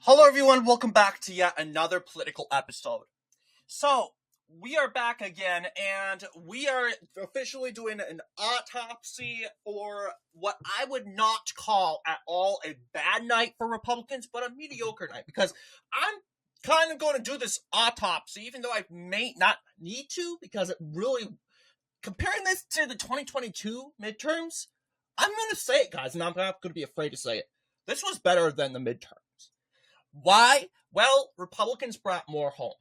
Hello, everyone. Welcome back to yet another political episode. So, we are back again, and we are officially doing an autopsy for what I would not call at all a bad night for Republicans, but a mediocre night, because I'm kind of going to do this autopsy, even though I may not need to, because it really, comparing this to the 2022 midterms, I'm going to say it, guys, and I'm not going to be afraid to say it. This was better than the midterms. Why? Well, Republicans brought more home.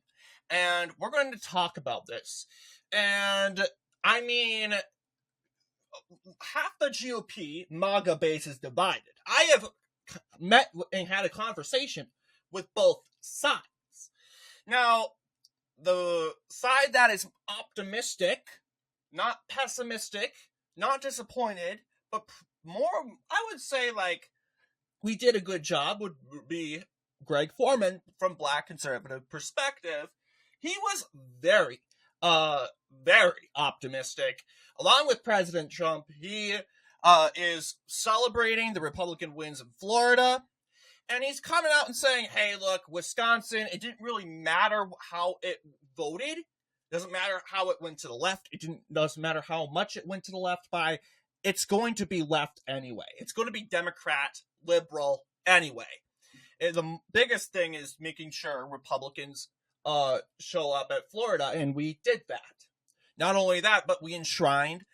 And we're going to talk about this. And, I mean, half the GOP MAGA base is divided. I have met and had a conversation with both sides. Now, the side that is optimistic, not pessimistic, not disappointed, but more, I would say, like, we did a good job, would be Greg Foreman from Black conservative perspective. He was very optimistic. Along with President Trump, he is celebrating the Republican wins in Florida. And he's coming out and saying, hey, look, Wisconsin, it didn't really matter how it voted. It doesn't matter how it went to the left. Doesn't matter how much it went to the left by. It's going to be left anyway. It's going to be Democrat, liberal anyway. And the biggest thing is making sure Republicans show up at Florida, and we did that. Not only that, but we enshrined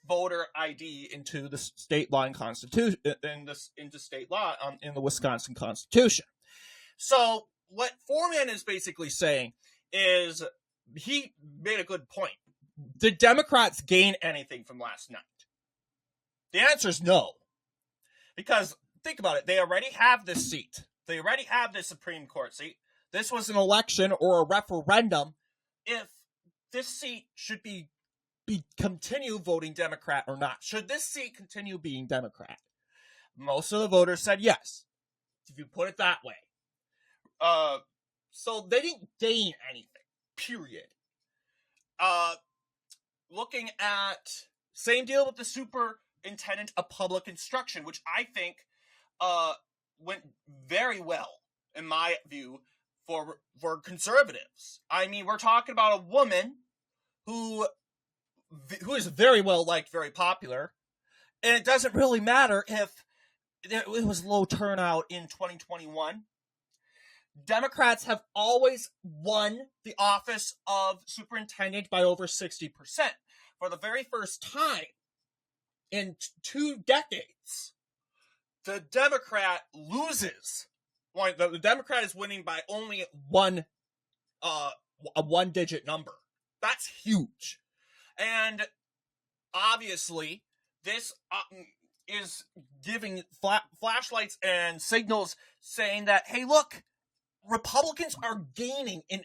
voter ID into the state law and constitution, into state law in the Wisconsin Constitution. So what Foreman is basically saying is he made a good point. Did Democrats gain anything from last night? The answer is no. Because think about it, they already have this seat. They already have this Supreme Court seat. This was an election or a referendum if this seat should be continue voting Democrat or not. Should this seat continue being Democrat? Most of the voters said yes, if you put it that way. So they didn't gain anything, period. Looking at, same deal with the superintendent of public instruction, which I think went very well, in my view, for conservatives. I mean, we're talking about a woman who is very well liked, very popular, and it doesn't really matter if it was low turnout in 2021. Democrats have always won the office of superintendent by over 60%. For the very first time in 2 decades, the Democrat loses. The Democrat is winning by only a one-digit number. That's huge. And obviously, this is giving flashlights and signals saying that, hey, look, Republicans are gaining in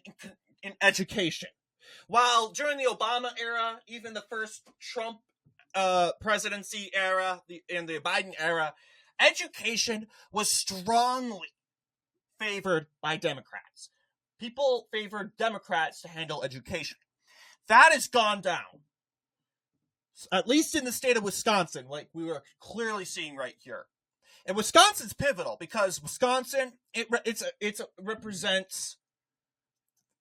education. While during the Obama era, even the first Trump presidency era, and the Biden era, education was strongly favored by Democrats. People favored Democrats to handle education. That has gone down. At least in the state of Wisconsin, like we were clearly seeing right here. And Wisconsin's pivotal because Wisconsin, it represents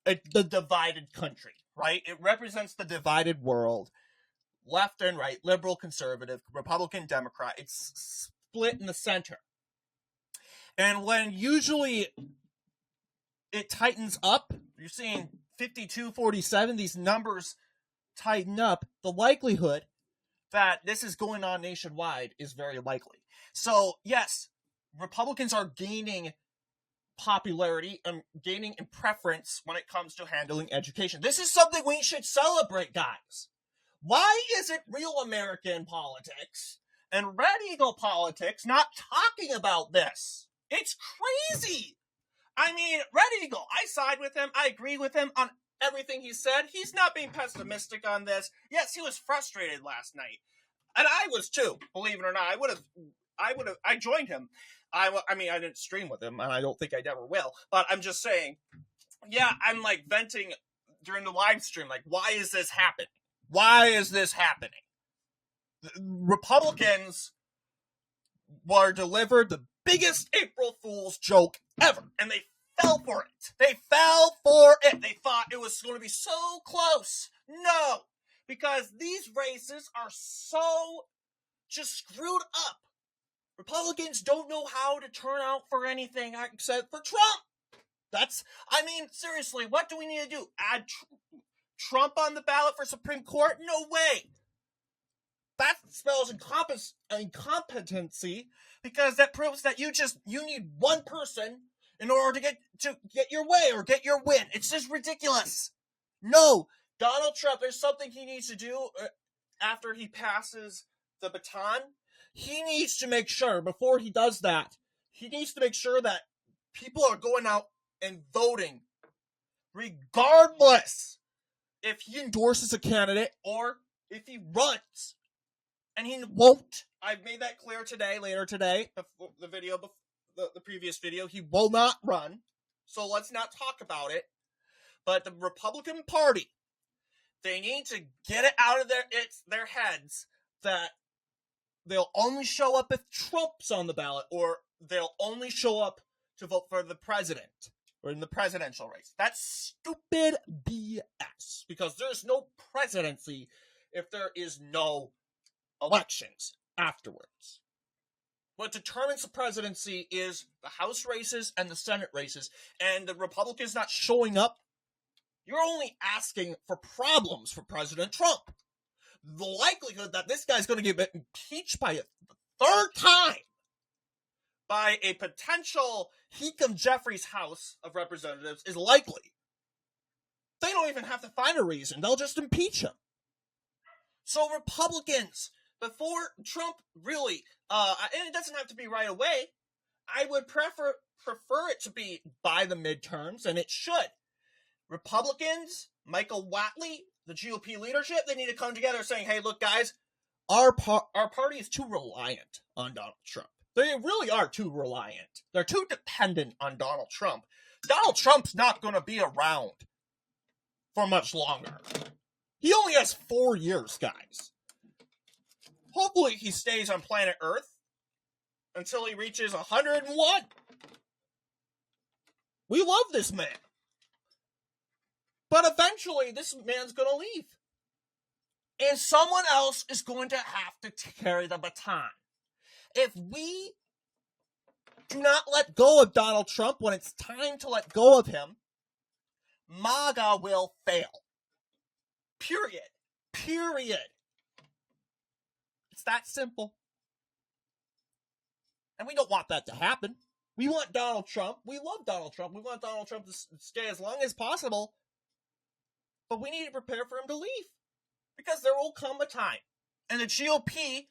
the divided country, right? It represents the divided world. Left and right, liberal, conservative, Republican, Democrat. It's split in the center. And when usually it tightens up, you're seeing 52-47, these numbers tighten up, the likelihood that this is going on nationwide is very likely. So, yes, Republicans are gaining popularity and gaining in preference when it comes to handling education. This is something we should celebrate, guys. Why isn't real American politics and Red Eagle politics not talking about this? It's crazy. I mean, Red Eagle, I side with him. I agree with him on everything he said. He's not being pessimistic on this. Yes, he was frustrated last night. And I was too, believe it or not. I joined him. I mean, I didn't stream with him, and I don't think I ever will. But I'm just saying, yeah, I'm like venting during the live stream. Like, why is this happening? Why is this happening? Republicans were delivered the biggest April Fool's joke ever. And they fell for it. They fell for it. They thought it was going to be so close. No. Because these races are so just screwed up. Republicans don't know how to turn out for anything except for Trump. Seriously, what do we need to do? Add Trump on the ballot for Supreme Court? No way. That spells incompetency, because that proves that you need one person in order to get your way or get your win. It's just ridiculous. No, Donald Trump, there's something he needs to do after he passes the baton. He needs to make sure, before he does that, he needs to make sure that people are going out and voting, regardless if he endorses a candidate or if he runs. And he won't. I've made that clear later today, the previous video. He will not run. So let's not talk about it. But the Republican Party, they need to get it out of their heads that they'll only show up if Trump's on the ballot, or they'll only show up to vote for the president or in the presidential race. That's stupid BS, because there's no presidency if there is no elections afterwards. What determines the presidency is the House races and the Senate races, and the Republicans not showing up, you're only asking for problems for President Trump. The likelihood that this guy's going to get impeached by a third time by a potential Hakeem Jeffries House of Representatives is likely. They don't even have to find a reason. They'll just impeach him. So Republicans, before Trump really, and it doesn't have to be right away, I would prefer it to be by the midterms, and it should. Republicans, Michael Whatley, the GOP leadership, they need to come together saying, hey, look, guys, our party is too reliant on Donald Trump. They really are too reliant. They're too dependent on Donald Trump. Donald Trump's not going to be around for much longer. He only has 4 years, guys. Hopefully he stays on planet Earth until he reaches 101. We love this man. But eventually, this man's going to leave. And someone else is going to have to carry the baton. If we do not let go of Donald Trump when it's time to let go of him, MAGA will fail. Period. It's that simple. And we don't want that to happen. We want Donald Trump. We love Donald Trump. We want Donald Trump to stay as long as possible. But we need to prepare for him to leave. Because there will come a time. And the GOP,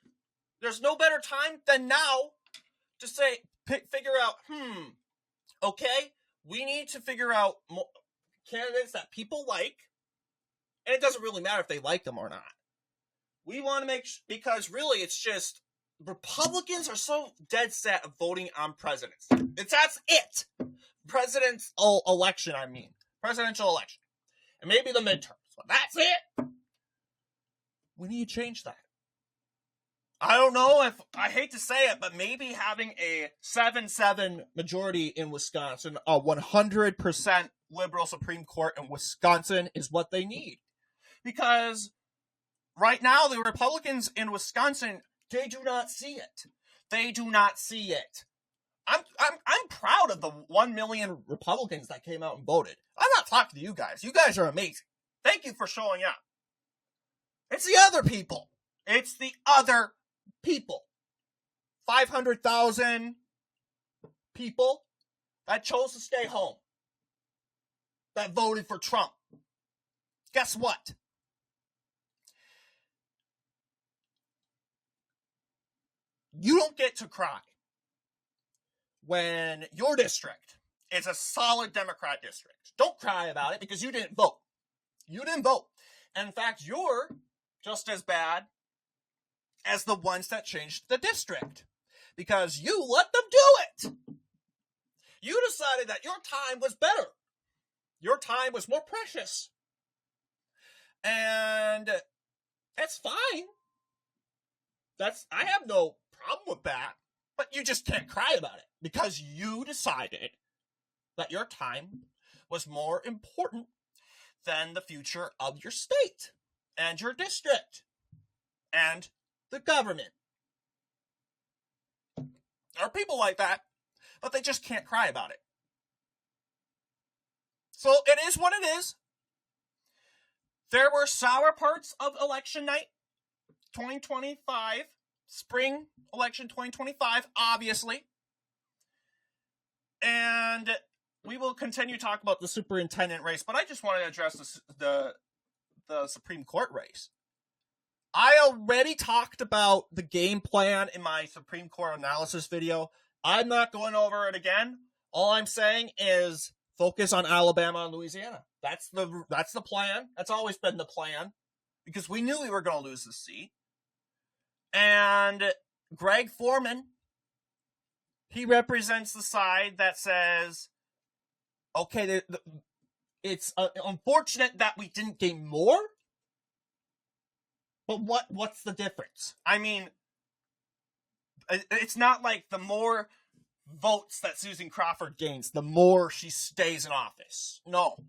there's no better time than now to say, figure out, okay, we need to figure out candidates that people like. And it doesn't really matter if they like them or not. We want to make because really it's just Republicans are so dead set of voting on presidents. That's it. Presidential election. And maybe the midterms. But that's it. We need to change that. I don't know if, I hate to say it, but maybe having a 7-7 majority in Wisconsin, a 100% liberal Supreme Court in Wisconsin is what they need. Because right now, the Republicans in Wisconsin, they do not see it. I'm proud of the 1 million Republicans that came out and voted. I'm not talking to you guys. You guys are amazing. Thank you for showing up. It's the other people. 500,000 people that chose to stay home. That voted for Trump. Guess what? You don't get to cry when your district is a solid Democrat district. Don't cry about it because you didn't vote. And in fact, you're just as bad as the ones that changed the district because you let them do it. You decided that your time was better. Your time was more precious. And that's fine. I have no problem with that. But you just can't cry about it because you decided that your time was more important than the future of your state and your district and the government. There are people like that, but they just can't cry about it. So it is what it is. There were sour parts of election night 2025, spring election 2025, obviously. And we will continue to talk about the superintendent race, but I just want to address the Supreme Court race. I already talked about the game plan in my Supreme Court analysis video. I'm not going over it again. All I'm saying is focus on Alabama and Louisiana. That's the plan. That's always been the plan because we knew we were going to lose the seat. And Greg Foreman, he represents the side that says, okay, it's unfortunate that we didn't gain more, but what's the difference? I mean, it's not like the more votes that Susan Crawford gains, the more she stays in office. No.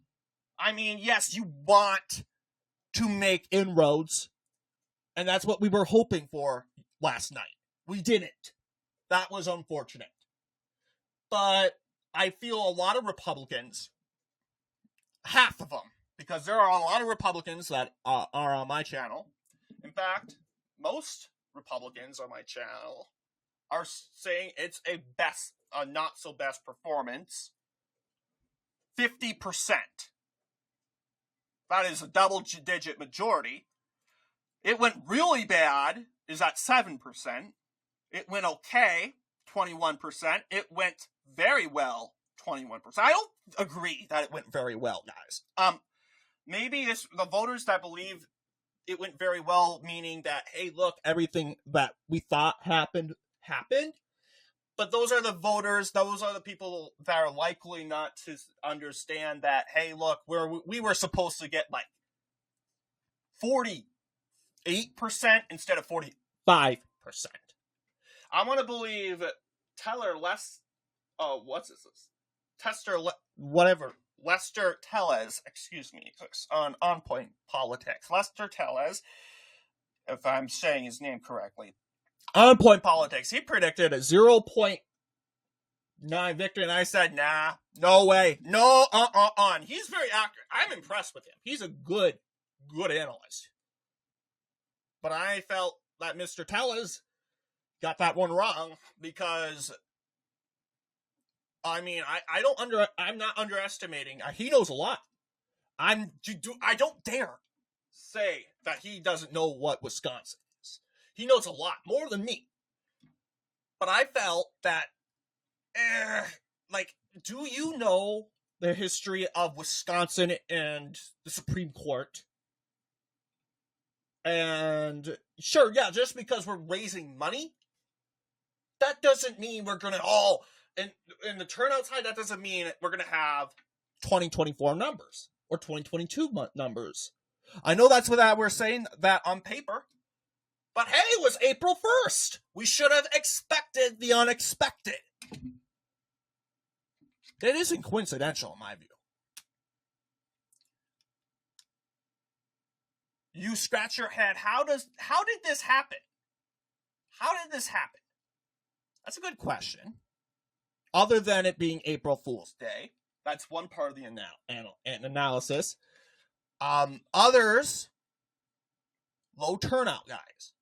I mean, yes, you want to make inroads, and that's what we were hoping for last night. We didn't. That was unfortunate. But I feel a lot of Republicans, half of them, because there are a lot of Republicans that are on my channel. In fact, most Republicans on my channel are saying it's a not so best performance. 50%. That is a double-digit majority. It went really bad, is at 7%. It went okay, 21%. It went very well, 21%. I don't agree that it went very well, guys. Maybe it's the voters that believe it went very well, meaning that, hey, look, everything that we thought happened. But those are the voters, those are the people that are likely not to understand that, hey, look, we were supposed to get like 48% instead of 45%. I want to believe Lester Tellez, excuse me, on Point Politics. Lester Tellez, if I'm saying his name correctly, on Point Politics, he predicted a 0.9 victory, and I said, nah, no way, no, He's very accurate. I'm impressed with him. He's a good analyst. But I felt that Mr. Tellez got that one wrong because, I mean, I'm not underestimating. He knows a lot. I don't dare say that he doesn't know what Wisconsin is. He knows a lot, more than me. But I felt that, do you know the history of Wisconsin and the Supreme Court? And sure, yeah, just because we're raising money, that doesn't mean we're going to in the turnout side, that doesn't mean we're going to have 2024 numbers or 2022 numbers. I know that's what we're saying that on paper, but hey, it was April 1st. We should have expected the unexpected. It isn't coincidental in my view. You scratch your head. How did this happen? How did this happen? That's a good question. Other than it being April Fool's Day. That's one part of the analysis. Others, low turnout, guys.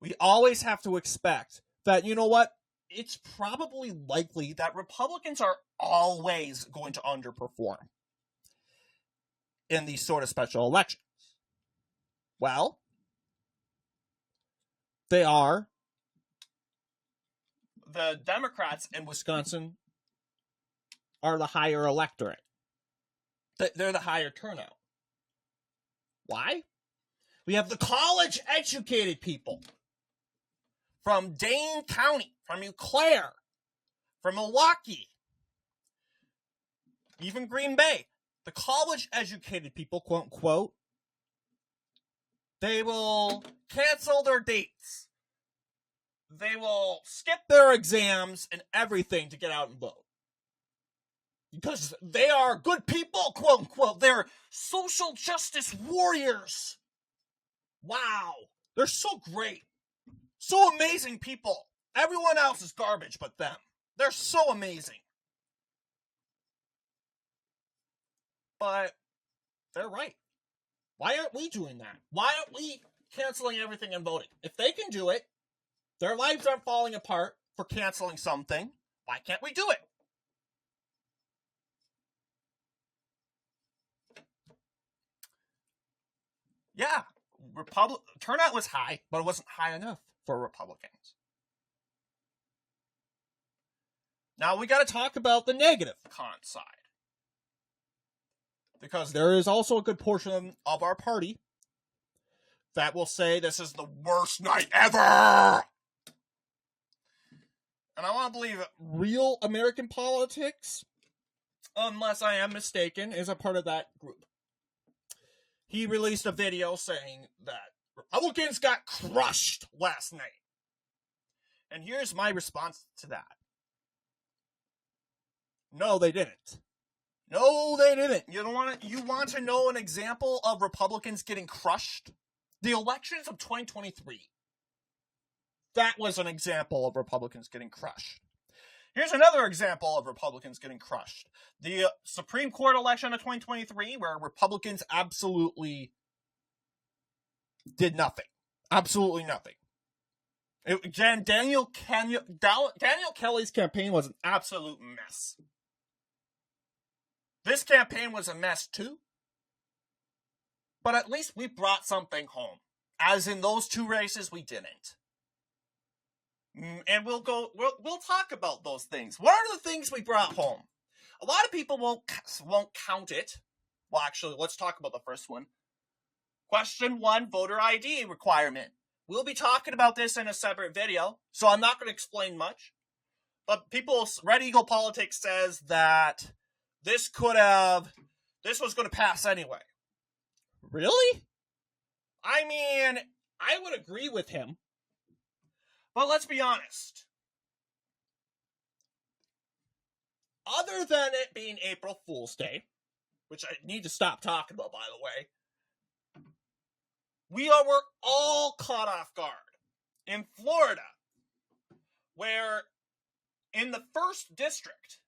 We always have to expect that, you know what? It's probably likely that Republicans are always going to underperform in these sort of special elections. Well, they are. The Democrats in Wisconsin are the higher electorate. They're the higher turnout. Why? We have the college-educated people from Dane County, from Eau Claire, from Milwaukee, even Green Bay. The college-educated people, quote unquote, they will cancel their dates they will skip their exams and everything to get out and vote. Because they are good people, quote unquote. They're social justice warriors. Wow. They're so great. So amazing people. Everyone else is garbage but them. They're so amazing. But they're right. Why aren't we doing that? Why aren't we canceling everything and voting? If they can do it, their lives aren't falling apart for canceling something. Why can't we do it? Yeah, turnout was high, but it wasn't high enough for Republicans. Now we got to talk about the negative con side. Because there is also a good portion of our party that will say this is the worst night ever. And I want to believe real American politics, unless I am mistaken, is a part of that group. He released a video saying that Republicans got crushed last night. And here's my response to that. No, they didn't. No, they didn't. You want to know an example of Republicans getting crushed? The elections of 2023. That was an example of Republicans getting crushed. Here's another example of Republicans getting crushed. The Supreme Court election of 2023, where Republicans absolutely did nothing. Absolutely nothing. Again, Daniel Kelly's campaign was an absolute mess. This campaign was a mess too. But at least we brought something home. As in those two races, we didn't. And we'll talk about those things. What are the things we brought home? A lot of people won't count it. Well, actually, let's talk about the first one. Question 1, voter ID requirement. We'll be talking about this in a separate video, so I'm not going to explain much. But Red Eagle Politics says that this was going to pass anyway. Really? I mean, I would agree with him. But let's be honest. Other than it being April Fool's Day, which I need to stop talking about, by the way, were all caught off guard. In Florida, where in the 1st district,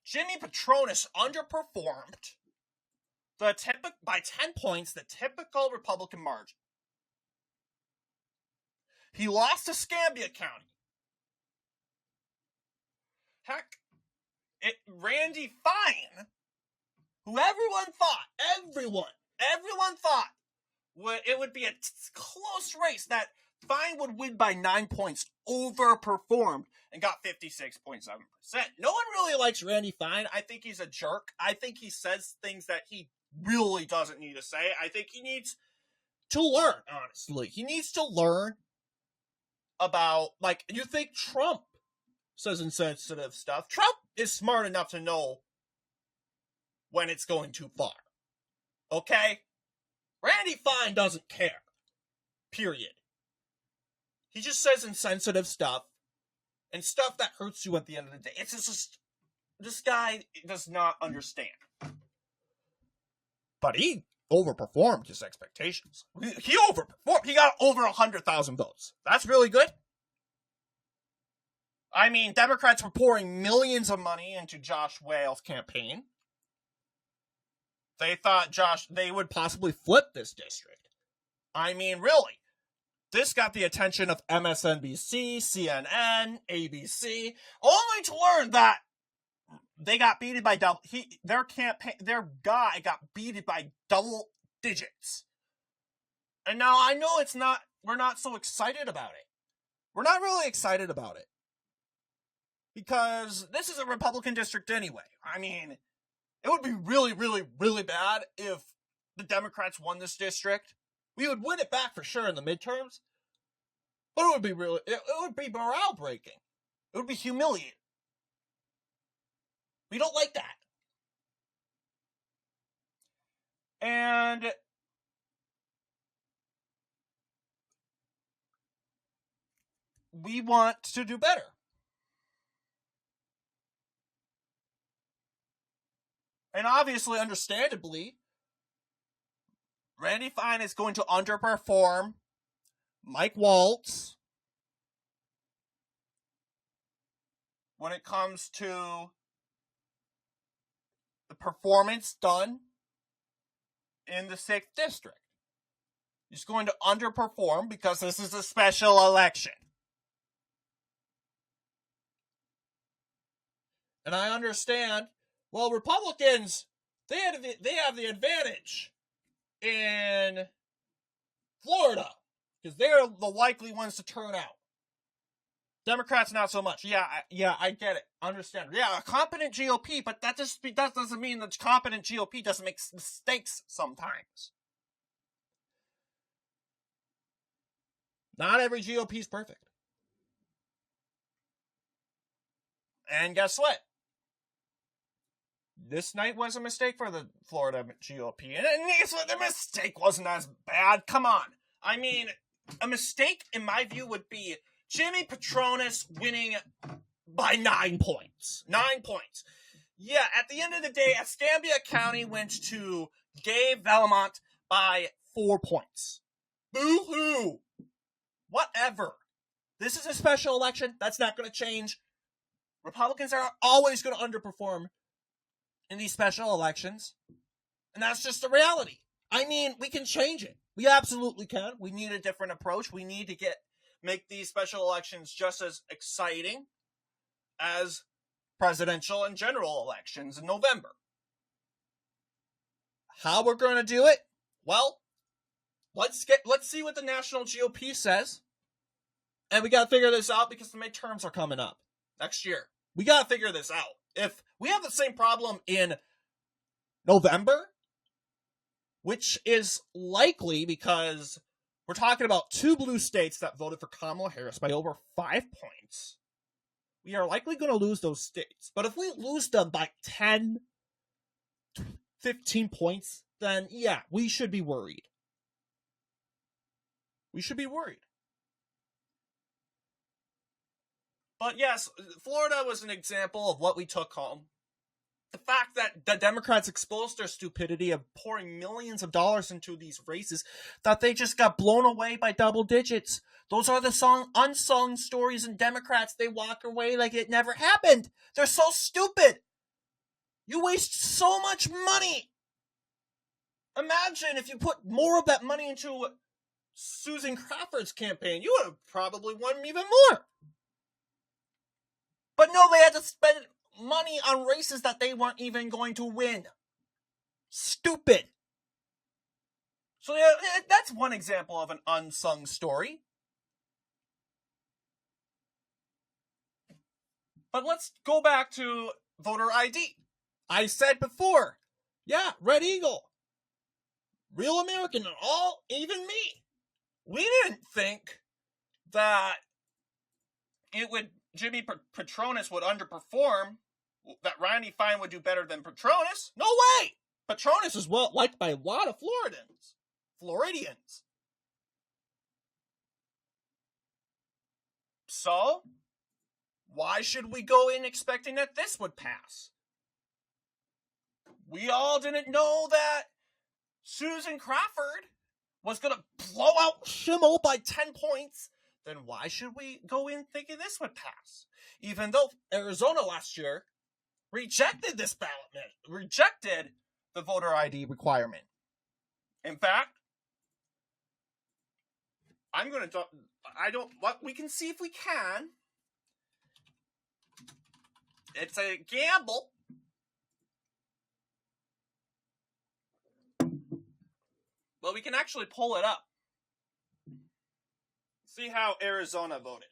Jimmy Patronis underperformed by 10 points the typical Republican margin. He lost to Escambia County. Heck, Randy Fine, who everyone thought it would be a close race, that Fine would win by 9 points, overperformed and got 56.7%. No one really likes Randy Fine. I think he's a jerk. I think he says things that he really doesn't need to say. I think he needs to learn, honestly. He needs to learn about, like, you think Trump says insensitive stuff. Trump is smart enough to know when it's going too far. Okay? Randy Fine doesn't care. Period. He just says insensitive stuff and stuff that hurts you at the end of the day. It's just, this guy does not understand. But he overperformed his expectations. He overperformed. He got over 100,000 votes. That's really good. I mean, Democrats were pouring millions of money into Josh Wales' campaign. They thought they would possibly flip this district. I mean, really. This got the attention of MSNBC, CNN, ABC, only to learn that they got beaten by their guy got beaten by double digits. And now I know we're not so excited about it. We're not really excited about it. Because this is a Republican district anyway. I mean, it would be really, really, really bad if the Democrats won this district. We would win it back for sure in the midterms. But it would be morale breaking. It would be humiliating. We don't like that. And we want to do better. And obviously, understandably, Randy Fine is going to underperform Mike Waltz when it comes to the performance done in the 6th district. He's going to underperform because this is a special election. And I understand, well, Republicans, they have the advantage in Florida because they're the likely ones to turn out. Democrats, not so much. Yeah, I get it. Understand. Yeah, a competent GOP, but that doesn't mean that competent GOP doesn't make mistakes sometimes. Not every GOP is perfect. And guess what? This night was a mistake for the Florida GOP. And the mistake wasn't as bad. Come on. I mean, a mistake, in my view, would be Jimmy Patronis winning by 9 points. 9 points. Yeah, at the end of the day, Escambia County went to Gabe Valmont by 4 points. Boo-hoo. Whatever. This is a special election. That's not going to change. Republicans are always going to underperform in these special elections. And that's just the reality. I mean, we can change it. We absolutely can. We need a different approach. We need to make these special elections just as exciting as presidential and general elections in November. How we're going to do it? Well, let's see what the national GOP says. And we got to figure this out because the midterms are coming up next year. We got to figure this out. If we have the same problem in November, which is likely because we're talking about 2 blue states that voted for Kamala Harris by over 5 points, we are likely going to lose those states. But if we lose them by 10, 15 points, then yeah, we should be worried. We should be worried. But yes, Florida was an example of what we took home. The fact that the Democrats exposed their stupidity of pouring millions of dollars into these races, that they just got blown away by double digits. Those are the unsung stories in Democrats. They walk away like it never happened. They're so stupid. You waste so much money. Imagine if you put more of that money into Susan Crawford's campaign. You would have probably won even more. But no, they had to spend money on races that they weren't even going to win. Stupid. So yeah, that's one example of an unsung story. But let's go back to voter ID. I said before, yeah, Red Eagle, Real American, and all, even me. We didn't think that Jimmy Patronis would underperform, that Randy Fine would do better than Patronis. No way! Patronis is well liked by a lot of Floridians. So, why should we go in expecting that this would pass? We all didn't know that Susan Crawford was going to blow out Schimmel by 10 points. Then why should we go in thinking this would pass? Even though Arizona last year rejected this ballot, rejected the voter ID requirement. In fact, we can see if we can. It's a gamble. But we can actually pull it up. See how Arizona voted.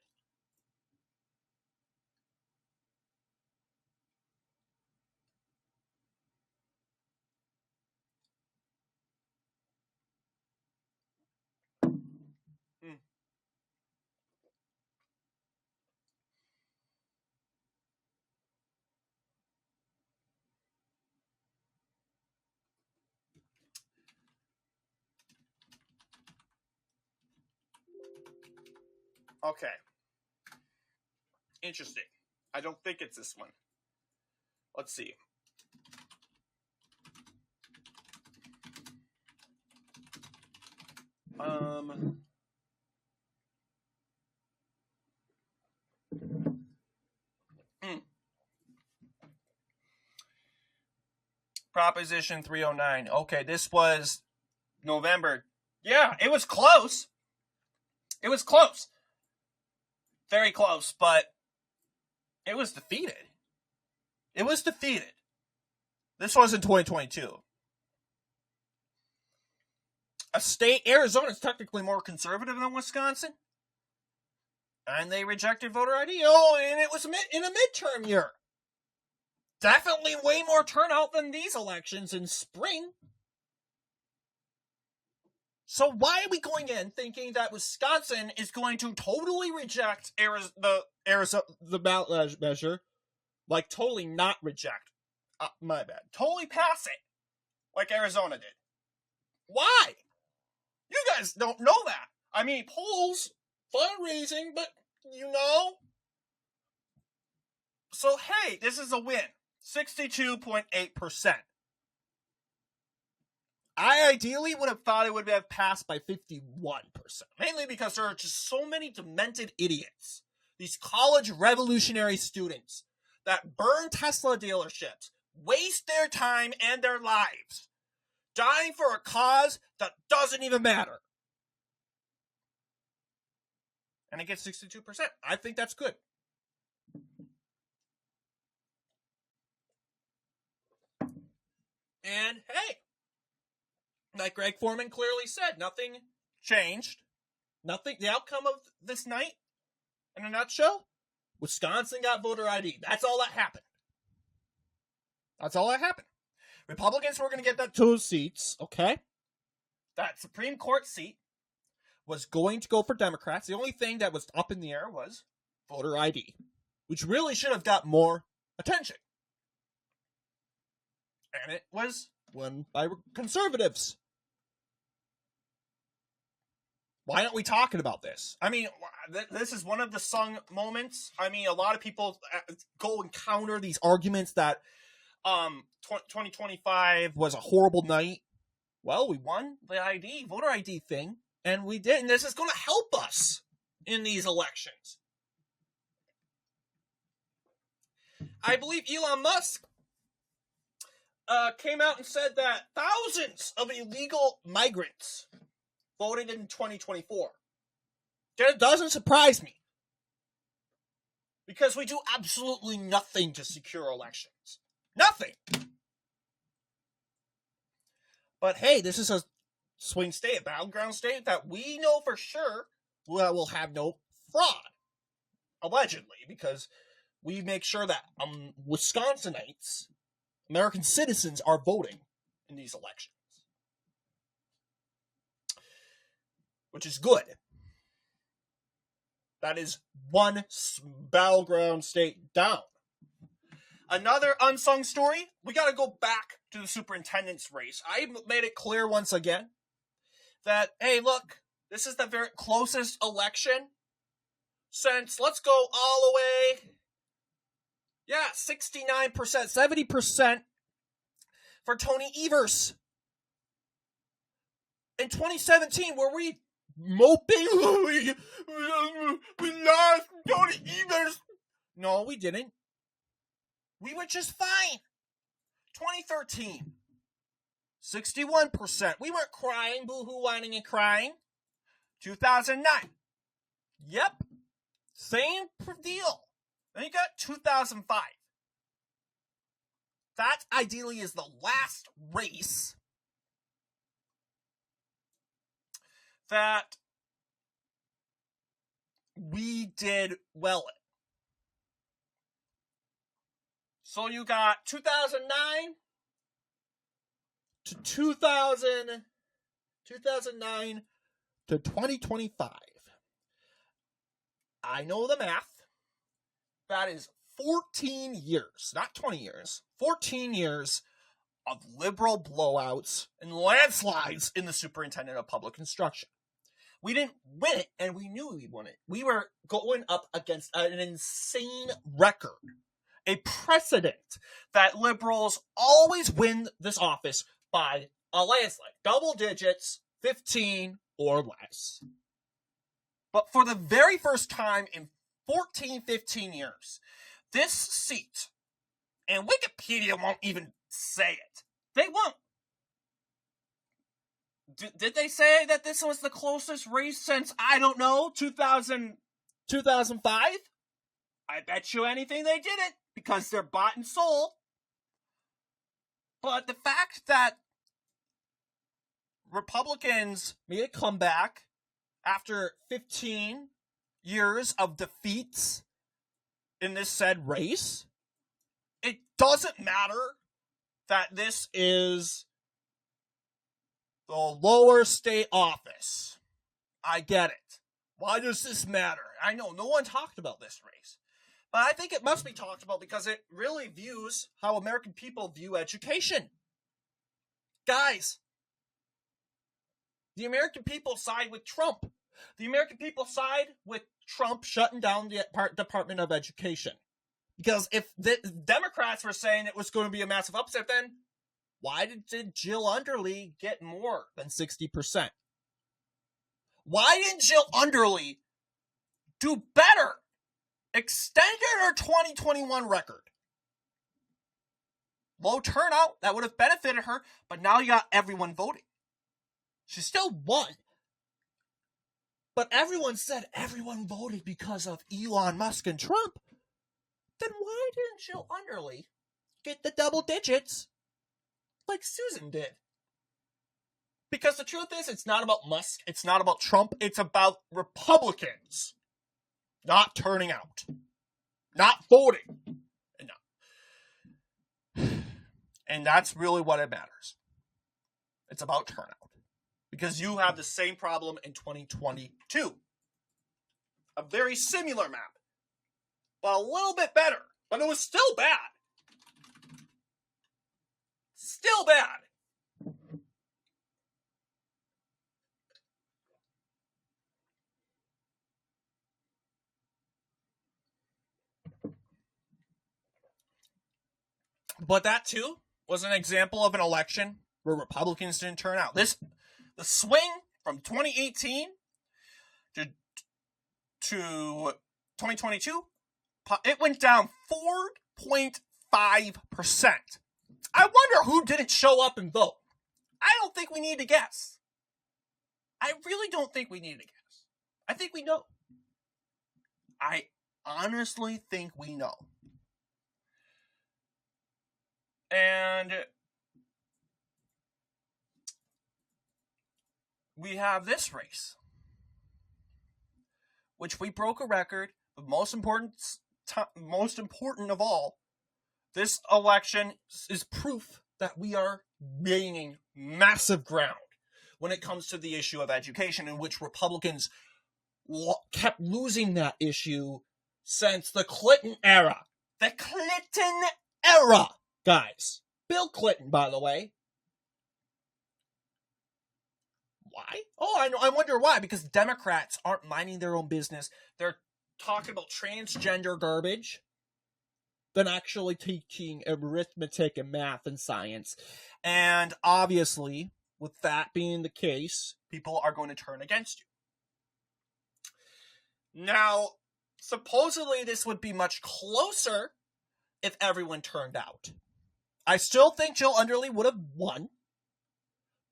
Okay. Interesting. I don't think it's this one. Let's see. Proposition 309. Okay, this was November. Yeah, it was close. It was close. Very close, but it was defeated. It was defeated. This was in 2022. A state, Arizona is technically more conservative than Wisconsin. And they rejected voter ID. Oh, and it was in a midterm year. Definitely way more turnout than these elections in spring. So why are we going in thinking that Wisconsin is going to totally reject the ballot measure? Like, totally not reject. My bad. Totally pass it. Like Arizona did. Why? You guys don't know that. I mean, polls, fundraising, but you know. So, hey, this is a win. 62.8%. I ideally would have thought it would have passed by 51%. Mainly because there are just so many demented idiots. These college revolutionary students that burn Tesla dealerships, waste their time and their lives, dying for a cause that doesn't even matter. And it gets 62%. I think that's good. And hey, like Greg Foreman clearly said, nothing changed. Nothing. The outcome of this night, in a nutshell, Wisconsin got voter ID. That's all that happened. That's all that happened. Republicans were going to get that 2 seats, okay? That Supreme Court seat was going to go for Democrats. The only thing that was up in the air was voter ID, which really should have got more attention. And it was won by conservatives. Why aren't we talking about this? I mean, this is one of the sung moments. I mean, a lot of people go and counter these arguments that 2025 was a horrible night. Well, we won the voter ID thing, and we did. And this is going to help us in these elections. I believe Elon Musk came out and said that thousands of illegal migrants voted in 2024. That doesn't surprise me. Because we do absolutely nothing to secure elections. Nothing. But hey, this is a swing state, a battleground state that we know for sure will have no fraud. Allegedly, because we make sure that Wisconsinites, American citizens, are voting in these elections. Which is good. That is one battleground state down. Another unsung story, we got to go back to the superintendent's race. I made it clear once again that, hey, look, this is the very closest election since, let's go all the way, 69%, 70% for Tony Evers. In 2017, were we moping? We lost Tony Evers. No, we didn't. We were just fine. 2013, 61%. We weren't crying, boo-hoo, whining, and crying. 2009. Yep. Same deal. Then you got 2005. That ideally is the last race that we did well in. So you got 2009 to 2009 to 2025. I know the math. That is 14 years, not 20 years, 14 years of liberal blowouts and landslides in the superintendent of public instruction. We didn't win it, and we knew we won it. We were going up against an insane record, a precedent that liberals always win this office by a landslide, double digits, 15 or less. But for the very first time in 14, 15 years, this seat, and Wikipedia won't even say it. They won't. Did they say that this was the closest race since, I don't know, 2005? I bet you anything they didn't, because they're bought and sold. But the fact that Republicans made a comeback after 15 years of defeats in this said race, it doesn't matter that this is the lower state office. I get it. Why does this matter? I know no one talked about this race, but I think it must be talked about because it really views how American people view education. Guys, the American people side with Trump. The American people side with Trump shutting down the Department of Education. Because if the Democrats were saying it was going to be a massive upset, then why did Jill Underly get more than 60%? Why didn't Jill Underly do better? Extended her 2021 record. Low turnout, that would have benefited her, but now you got everyone voting. She still won. But everyone said everyone voted because of Elon Musk and Trump. Then why didn't Jill Underly get the double digits like Susan did? Because the truth is, it's not about Musk, it's not about Trump, it's about Republicans not turning out, not voting. And that's really what it matters. It's about turnout. Because you have the same problem in 2022. A very similar map, but a little bit better. But it was still bad. Still bad. But that too was an example of an election where Republicans didn't turn out. The swing from 2018 to 2022, it went down 4.5%. I wonder who didn't show up and vote. I don't think we need to guess. I really don't think we need to guess. I think we know. I honestly think we know. And we have this race, which we broke a record. But most important of all, this election is proof that we are gaining massive ground when it comes to the issue of education, in which Republicans kept losing that issue since the Clinton era. The Clinton era, guys. Bill Clinton, by the way. Why? Oh, I wonder why. Because Democrats aren't minding their own business. They're talking about transgender garbage than actually teaching arithmetic and math and science. And obviously, with that being the case, people are going to turn against you. Now, supposedly this would be much closer if everyone turned out. I still think Jill Underly would have won,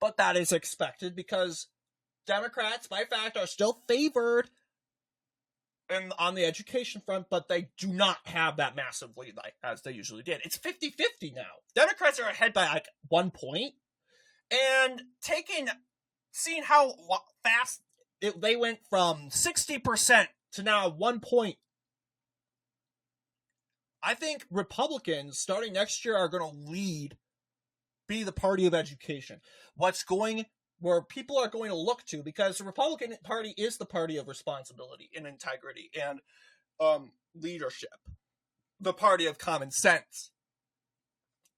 but that is expected because Democrats, by fact, are still favored on the education front, but they do not have that massive lead as they usually did. It's 50-50 now. Democrats are ahead by like 1 point, and seeing how fast they went from 60% to now 1 point. I think Republicans, starting next year, are going to be the party of education. Where people are going to look to, because the Republican Party is the party of responsibility and integrity and leadership. The party of common sense.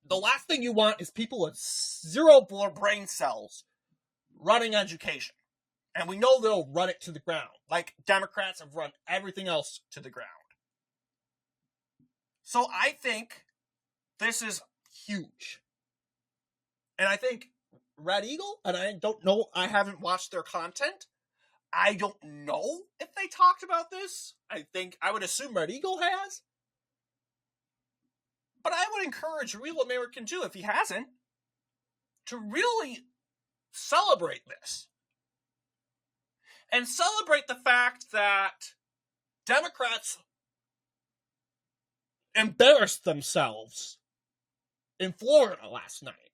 The last thing you want is people with zero brain cells running education. And we know they'll run it to the ground, like Democrats have run everything else to the ground. So I think this is huge. And I think Red Eagle, and I don't know, I haven't watched their content. I don't know if they talked about this. I would assume Red Eagle has. But I would encourage Real American Jew, if he hasn't, to really celebrate this. And celebrate the fact that Democrats embarrassed themselves in Florida last night.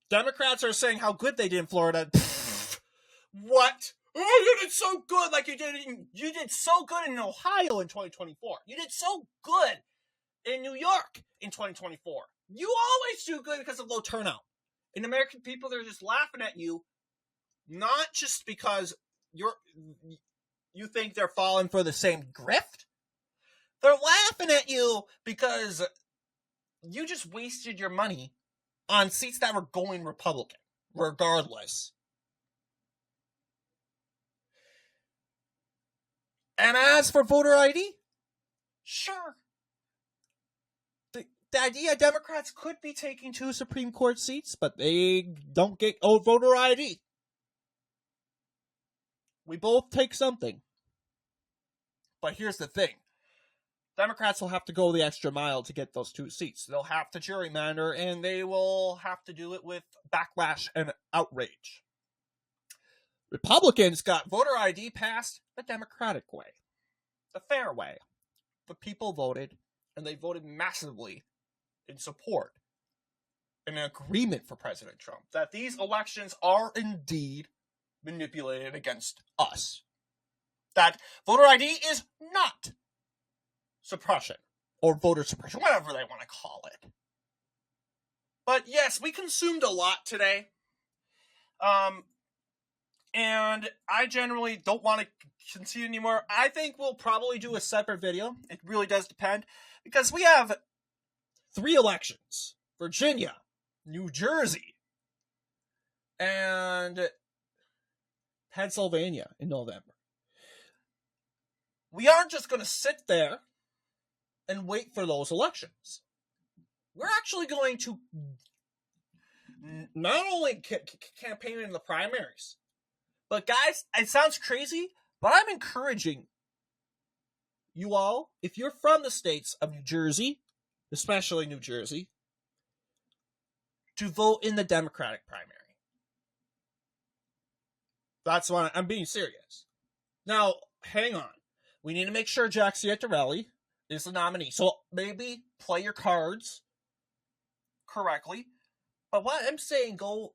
Democrats are saying how good they did in Florida. What? Oh, you did so good, like you did so good in Ohio in 2024. You did so good in New York in 2024. You always do good because of low turnout. And American people, they're just laughing at you, not just because you think they're falling for the same grift. They're laughing at you because you just wasted your money on seats that were going Republican, regardless. And as for voter ID, sure. The idea Democrats could be taking 2 Supreme Court seats, but they don't get voter ID. We both take something. But here's the thing. Democrats will have to go the extra mile to get those 2 seats. They'll have to gerrymander, and they will have to do it with backlash and outrage. Republicans got voter ID passed the Democratic way, the fair way. The people voted, and they voted massively in support, in agreement for President Trump, that these elections are indeed manipulated against us. That voter ID is not suppression, or voter suppression, whatever they want to call it. But yes, we consumed a lot today. And I generally don't want to continue anymore. I think we'll probably do a separate video. It really does depend. Because we have 3 elections. Virginia, New Jersey, and Pennsylvania in November. We aren't just going to sit there and wait for those elections. We're actually going to not only campaign in the primaries, but guys, it sounds crazy, but I'm encouraging you all, if you're from the states of New Jersey, especially New Jersey, to vote in the Democratic primary. That's why I'm being serious. Now, hang on. We need to make sure Jack Ciattarelli is the nominee. So maybe play your cards correctly. But what I'm saying, go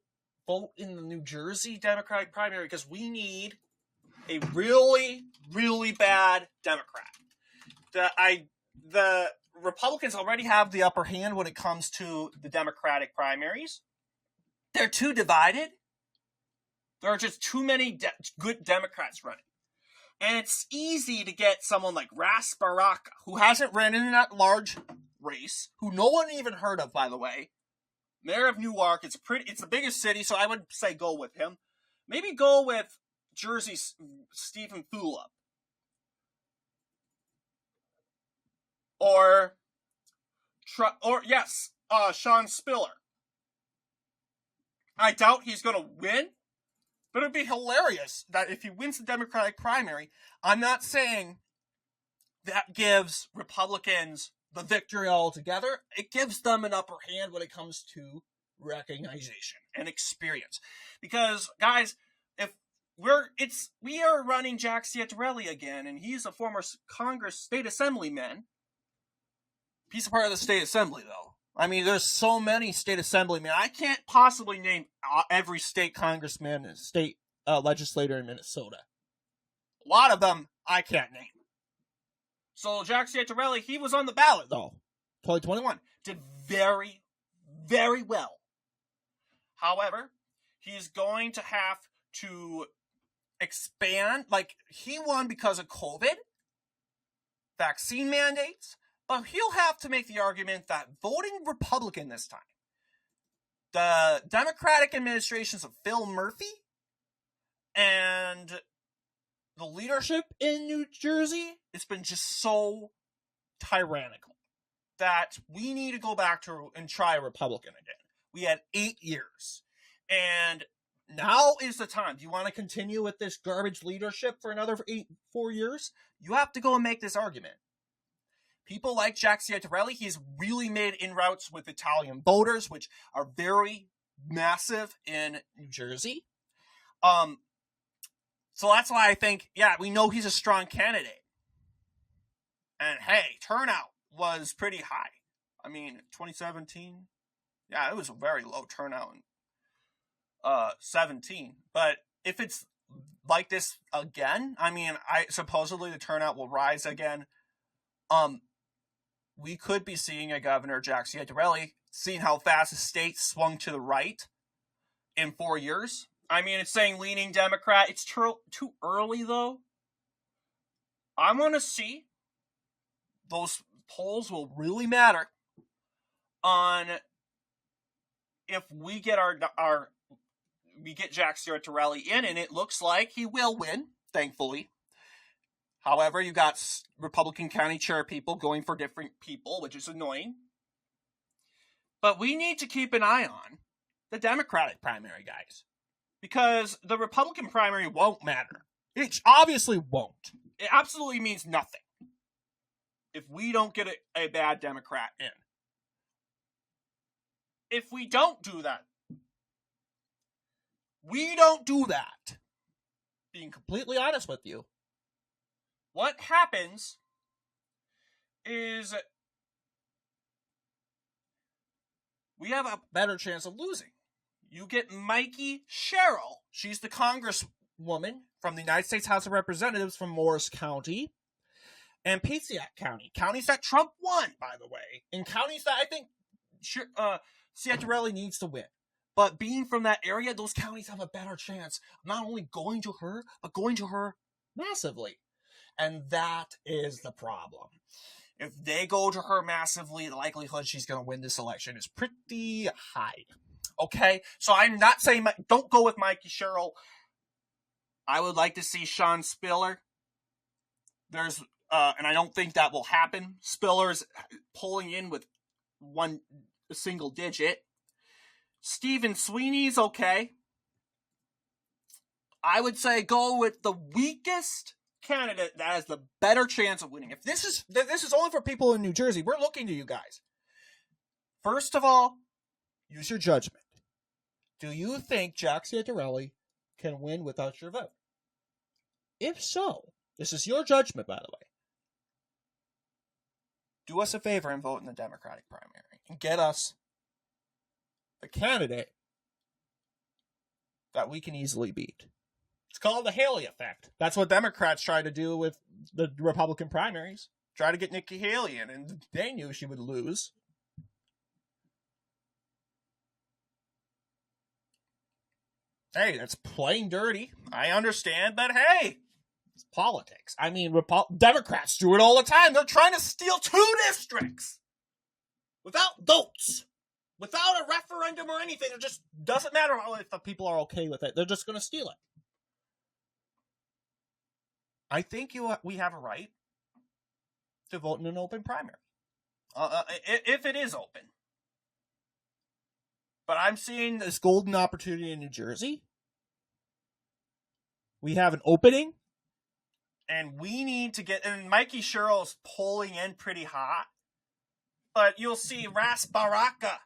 vote in the New Jersey Democratic primary because we need a really, really bad Democrat. The Republicans already have the upper hand when it comes to the Democratic primaries. They're too divided. There are just too many good Democrats running. And it's easy to get someone like Ras Baraka, who hasn't ran in that large race, who no one even heard of, by the way. Mayor of Newark, it's the biggest city, so I would say go with him. Maybe go with Jersey's Stephen Thulip. Or Sean Spiller. I doubt he's going to win, but it'd be hilarious that if he wins the Democratic primary, I'm not saying that gives Republicans the victory altogether. It gives them an upper hand when it comes to recognition and experience. Because, guys, we are running Jack Ciattarelli again, and he's a former Congress state assemblyman. He's a part of the state assembly, though. I mean, there's so many state assemblymen. I can't possibly name every state congressman and state legislator in Minnesota. A lot of them I can't name. So Jack Ciattarelli, he was on the ballot, though. 2021. Did very, very well. However, he's going to have to expand. Like, he won because of COVID, vaccine mandates, but he'll have to make the argument that voting Republican this time, the Democratic administrations of Phil Murphy And the leadership in New Jersey, it's been just so tyrannical that we need to go back to and try a Republican again. We had 8 years. And now is the time. Do you want to continue with this garbage leadership for another 4 years? You have to go and make this argument. People like Jack Ciattarelli, he's really made inroads with Italian voters, which are very massive in New Jersey. So that's why I think, yeah, we know he's a strong candidate. And hey, turnout was pretty high. I mean, 2017, yeah, it was a very low turnout in 17. But if it's like this again, I mean, supposedly the turnout will rise again. We could be seeing a Governor Jack Ciattarelli, seeing how fast the state swung to the right in 4 years. I mean, it's saying leaning Democrat. It's too early, though. I want to see. Those polls will really matter on if we get we get Jack Ciattarelli in, and it looks like he will win, thankfully. However, you got Republican county chair people going for different people, which is annoying. But we need to keep an eye on the Democratic primary, guys. Because the Republican primary won't matter. It obviously won't. It absolutely means nothing if we don't get a bad Democrat in. If we don't do that, being completely honest with you, what happens is we have a better chance of losing. You get Mikey Sherrill. She's the congresswoman from the United States House of Representatives from Morris County and Passaic County. Counties that Trump won, by the way. And counties that I think Ciattarelli needs to win. But being from that area, those counties have a better chance of not only going to her, but going to her massively. And that is the problem. If they go to her massively, the likelihood she's going to win this election is pretty high. Okay? So I'm not saying, don't go with Mikey Sherrill. I would like to see Sean Spiller. And I don't think that will happen. Spiller's pulling in with a single digit. Stephen Sweeney's okay. I would say go with the weakest candidate that has the better chance of winning. If this is only for people in New Jersey, we're looking to you guys. First of all, use your judgment. Do you think Jack Ciattarelli can win without your vote? If so, this is your judgment, by the way. Do us a favor and vote in the Democratic primary and get us a candidate that we can easily beat. It's called the Haley effect. That's what Democrats try to do with the Republican primaries. Try to get Nikki Haley in, and they knew she would lose. Hey, that's plain dirty. I understand, but hey, it's politics. I mean, Democrats do it all the time. They're trying to steal 2 districts without votes. Without a referendum or anything. It just doesn't matter if the people are okay with it. They're just going to steal it. I think we have a right to vote in an open primary. If it is open. But I'm seeing this golden opportunity in New Jersey. We have an opening. And we need to get... And Mikey Sherrill's polling in pretty hot. But you'll see Ras Baraka.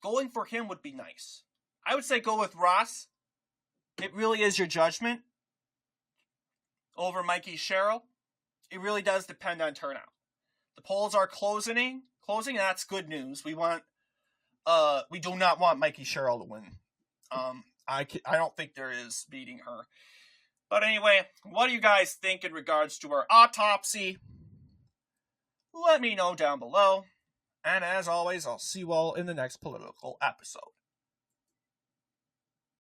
Going for him would be nice. I would say go with Ross. It really is your judgment over Mikey Sherrill. It really does depend on turnout. The polls are closing, and that's good news. We do not want Mikey Sherrill to win. I don't think there is beating her. But anyway, what do you guys think in regards to our autopsy? Let me know down below. And as always, I'll see you all in the next political episode.